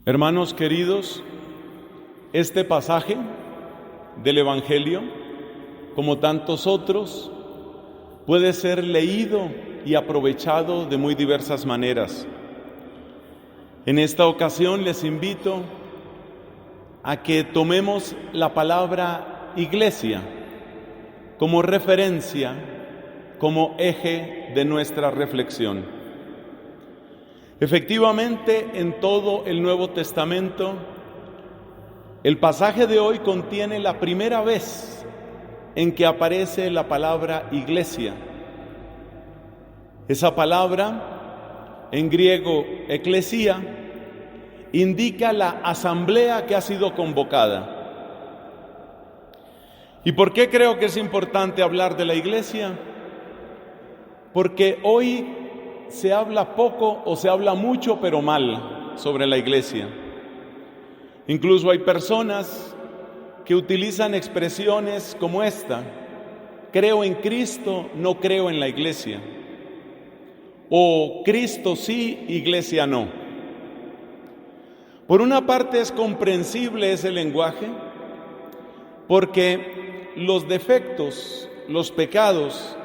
Hermanos queridos, este pasaje del Evangelio, como tantos otros, puede ser leído y aprovechado de muy diversas maneras. En esta ocasión les invito a que tomemos la palabra iglesia como referencia, como eje de nuestra reflexión. Efectivamente, en todo el Nuevo Testamento, el pasaje de hoy contiene la primera vez en que aparece la palabra iglesia. Esa palabra, en griego eclesia, indica la asamblea que ha sido convocada. ¿Y por qué creo que es importante hablar de la iglesia? Porque hoy se habla poco o se habla mucho, pero mal, sobre la iglesia. Incluso hay personas que utilizan expresiones como esta: creo en Cristo, no creo en la iglesia. O Cristo sí, iglesia no. Por una parte es comprensible ese lenguaje, porque los defectos, los pecados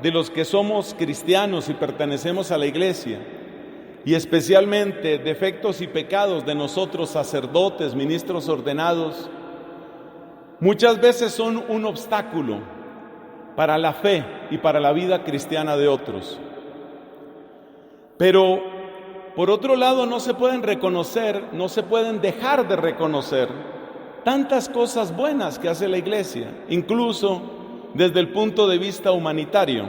de los que somos cristianos y pertenecemos a la iglesia, y especialmente defectos y pecados de nosotros sacerdotes, ministros ordenados, muchas veces son un obstáculo para la fe y para la vida cristiana de otros. Pero por otro lado no se pueden dejar de reconocer tantas cosas buenas que hace la iglesia, incluso desde el punto de vista humanitario.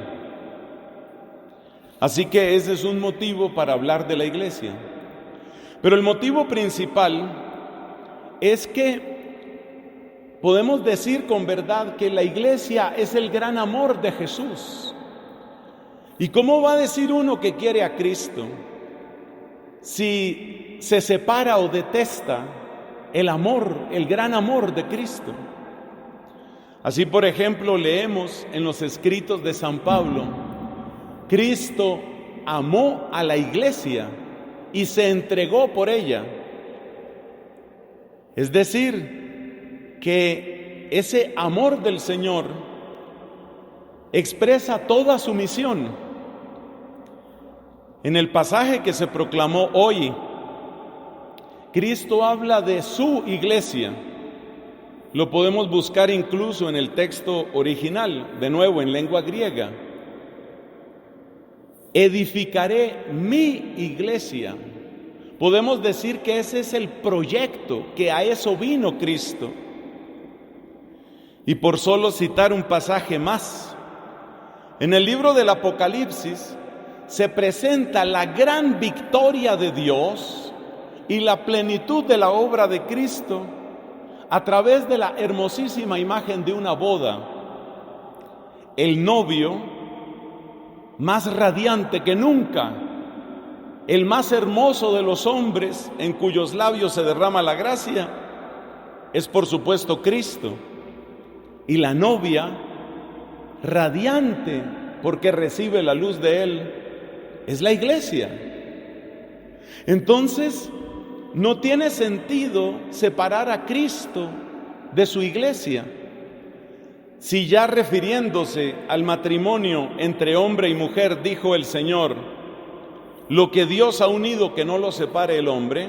Así que ese es un motivo para hablar de la iglesia. Pero el motivo principal es que podemos decir con verdad que la iglesia es el gran amor de Jesús. ¿Y cómo va a decir uno que quiere a Cristo si se separa o detesta el amor, el gran amor de Cristo? Así, por ejemplo, leemos en los escritos de San Pablo: Cristo amó a la iglesia y se entregó por ella. Es decir, que ese amor del Señor expresa toda su misión. En el pasaje que se proclamó hoy, Cristo habla de su iglesia. Lo podemos buscar incluso en el texto original, de nuevo en lengua griega. Edificaré mi iglesia. Podemos decir que ese es el proyecto, que a eso vino Cristo. Y por solo citar un pasaje más, en el libro del Apocalipsis se presenta la gran victoria de Dios y la plenitud de la obra de Cristo a través de la hermosísima imagen de una boda. El novio, más radiante que nunca, el más hermoso de los hombres, en cuyos labios se derrama la gracia, es por supuesto Cristo. Y la novia, radiante porque recibe la luz de Él, es la iglesia. Entonces, no tiene sentido separar a Cristo de su iglesia. Si ya refiriéndose al matrimonio entre hombre y mujer dijo el Señor: lo que Dios ha unido que no lo separe el hombre,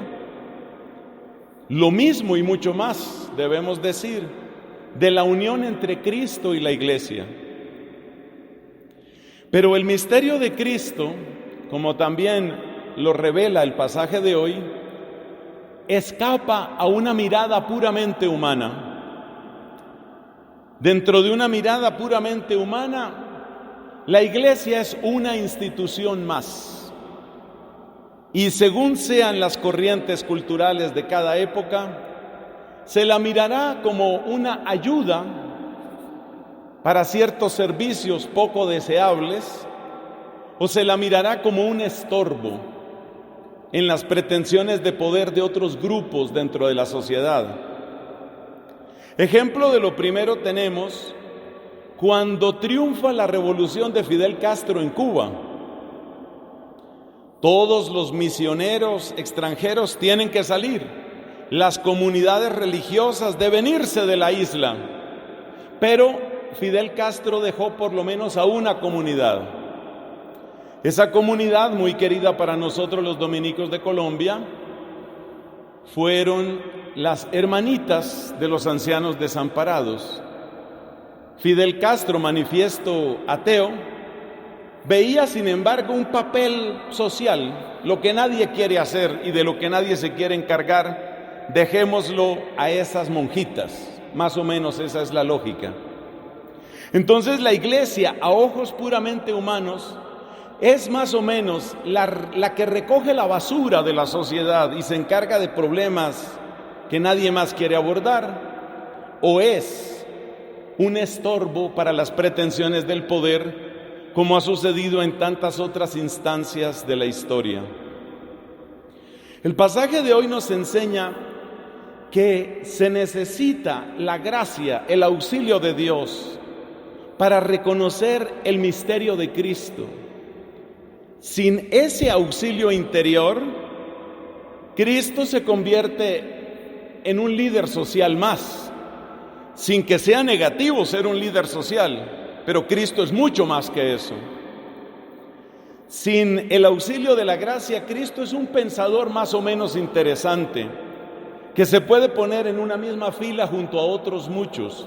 lo mismo y mucho más debemos decir de la unión entre Cristo y la iglesia. Pero el misterio de Cristo, como también lo revela el pasaje de hoy, escapa a una mirada puramente humana. Dentro de una mirada puramente humana, la iglesia es una institución más. Y según sean las corrientes culturales de cada época, se la mirará como una ayuda para ciertos servicios poco deseables, o se la mirará como un estorbo en las pretensiones de poder de otros grupos dentro de la sociedad. Ejemplo de lo primero tenemos cuando triunfa la revolución de Fidel Castro en Cuba. Todos los misioneros extranjeros tienen que salir. Las comunidades religiosas deben irse de la isla. Pero Fidel Castro dejó por lo menos a una comunidad. Esa comunidad, muy querida para nosotros los dominicos de Colombia, fueron las hermanitas de los ancianos desamparados. Fidel Castro, manifiesto ateo, veía sin embargo un papel social, lo que nadie quiere hacer y de lo que nadie se quiere encargar, dejémoslo a esas monjitas. Más o menos esa es la lógica. Entonces la iglesia, a ojos puramente humanos, es más o menos la que recoge la basura de la sociedad y se encarga de problemas que nadie más quiere abordar, o es un estorbo para las pretensiones del poder, como ha sucedido en tantas otras instancias de la historia. El pasaje de hoy nos enseña que se necesita la gracia, el auxilio de Dios para reconocer el misterio de Cristo. Sin ese auxilio interior, Cristo se convierte en un líder social más, sin que sea negativo ser un líder social, pero Cristo es mucho más que eso. Sin el auxilio de la gracia, Cristo es un pensador más o menos interesante, que se puede poner en una misma fila junto a otros muchos.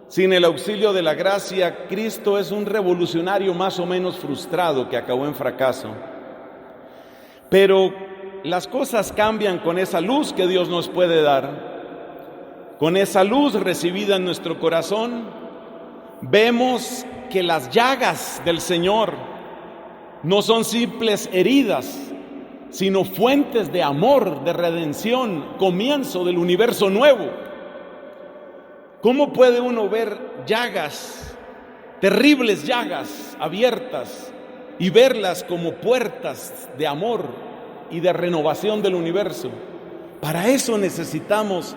Sin el auxilio de la gracia, Cristo es un revolucionario más o menos frustrado que acabó en fracaso. Pero las cosas cambian con esa luz que Dios nos puede dar. Con esa luz recibida en nuestro corazón, vemos que las llagas del Señor no son simples heridas, sino fuentes de amor, de redención, comienzo del universo nuevo. ¿Cómo puede uno ver llagas, terribles llagas abiertas, y verlas como puertas de amor y de renovación del universo? Para eso necesitamos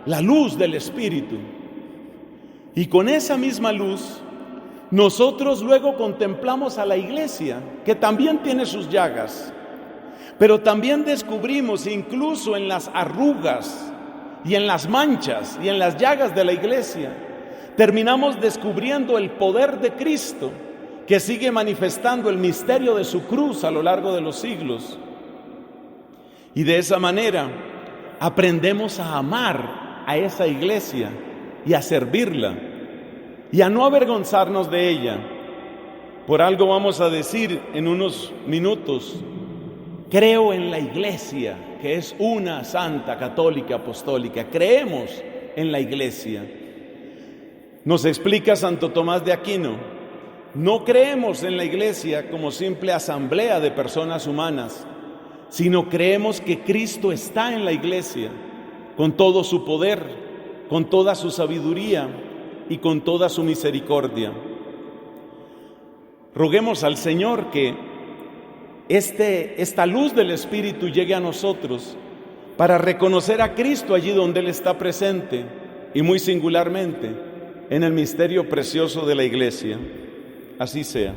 la luz del Espíritu. Y con esa misma luz, nosotros luego contemplamos a la iglesia, que también tiene sus llagas, pero también descubrimos incluso en las arrugas y en las manchas y en las llagas de la iglesia, terminamos descubriendo el poder de Cristo, que sigue manifestando el misterio de su cruz a lo largo de los siglos. Y de esa manera aprendemos a amar a esa iglesia y a servirla y a no avergonzarnos de ella. Por algo vamos a decir en unos minutos: creo en la iglesia, que es una santa, católica, apostólica. Creemos en la iglesia. Nos explica Santo Tomás de Aquino: no creemos en la iglesia como simple asamblea de personas humanas, sino creemos que Cristo está en la iglesia, con todo su poder, con toda su sabiduría y con toda su misericordia. Roguemos al Señor que esta luz del Espíritu llegue a nosotros para reconocer a Cristo allí donde Él está presente, y muy singularmente en el misterio precioso de la iglesia. Así sea.